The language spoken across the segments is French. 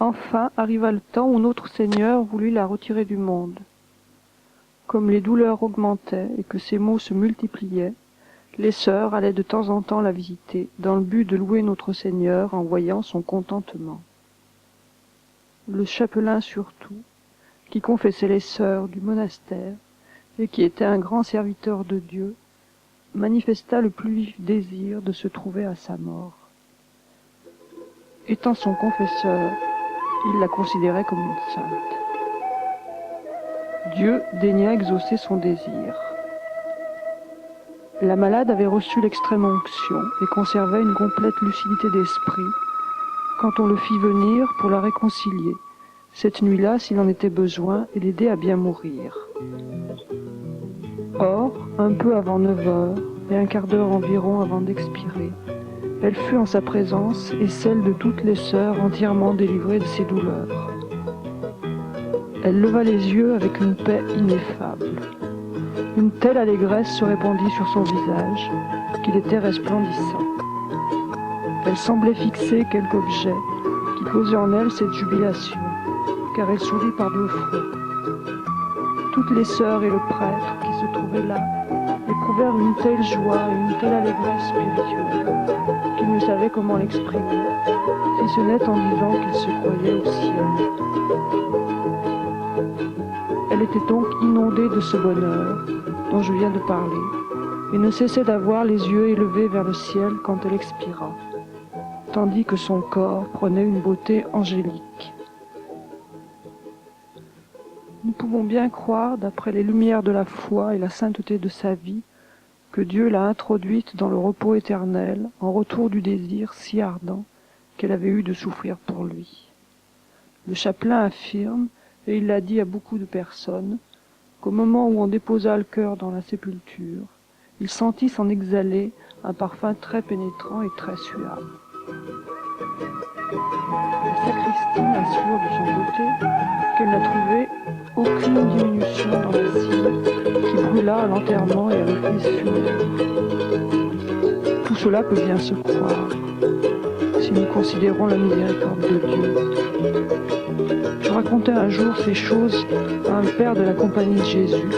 Enfin arriva le temps où notre Seigneur voulut la retirer du monde. Comme les douleurs augmentaient et que ses maux se multipliaient, les sœurs allaient de temps en temps la visiter, dans le but de louer notre Seigneur en voyant son contentement. Le chapelain surtout, qui confessait les sœurs du monastère et qui était un grand serviteur de Dieu, manifesta le plus vif désir de se trouver à sa mort. Étant son confesseur, il la considérait comme une sainte. Dieu daigna exaucer son désir. La malade avait reçu l'extrême onction et conservait une complète lucidité d'esprit quand on le fit venir pour la réconcilier, cette nuit-là s'il en était besoin, et l'aider à bien mourir. Or, un peu avant 9 heures, et un quart d'heure environ avant d'expirer, elle fut en sa présence et celle de toutes les sœurs entièrement délivrées de ses douleurs. Elle leva les yeux avec une paix ineffable. Une telle allégresse se répandit sur son visage qu'il était resplendissant. Elle semblait fixer quelque objet qui causait en elle cette jubilation, car elle sourit par 2 fois. Toutes les sœurs et le prêtre qui se trouvaient là éprouvèrent une telle joie et une telle allégresse spirituelle qu'ils ne savaient comment l'exprimer, si ce n'est en disant qu'ils se croyaient au ciel. Elle était donc inondée de ce bonheur dont je viens de parler, et ne cessait d'avoir les yeux élevés vers le ciel quand elle expira, tandis que son corps prenait une beauté angélique. Nous pouvons bien croire, d'après les lumières de la foi et la sainteté de sa vie, que Dieu l'a introduite dans le repos éternel en retour du désir si ardent qu'elle avait eu de souffrir pour lui. Le chapelain affirme, et il l'a dit à beaucoup de personnes, qu'au moment où on déposa le cœur dans la sépulture, il sentit s'en exhaler un parfum très pénétrant et très suave. La sacristie assure de son côté qu'elle n'a trouvé aucune diminution dans la cire qui brûla à l'enterrement et à l'office funèbre. Tout cela peut bien se croire, si nous considérons la miséricorde de Dieu. Je racontais un jour ces choses à un père de la Compagnie de Jésus,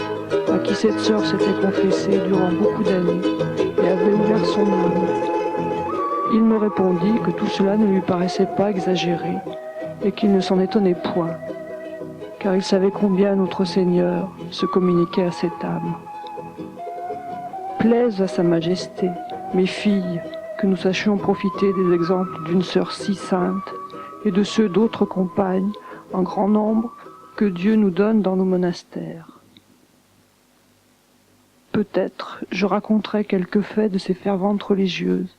à qui cette sœur s'était confessée durant beaucoup d'années et avait ouvert son âme. Il me répondit que tout cela ne lui paraissait pas exagéré et qu'il ne s'en étonnait point, car il savait combien notre Seigneur se communiquait à cette âme. Plaise à sa majesté, mes filles, que nous sachions profiter des exemples d'une sœur si sainte et de ceux d'autres compagnes en grand nombre que Dieu nous donne dans nos monastères. Peut-être je raconterai quelques faits de ces ferventes religieuses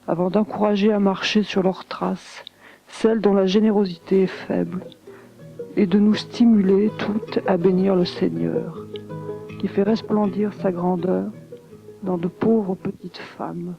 avant d'encourager à marcher sur leurs traces celles dont la générosité est faible, et de nous stimuler toutes à bénir le Seigneur, qui fait resplendir sa grandeur dans de pauvres petites femmes.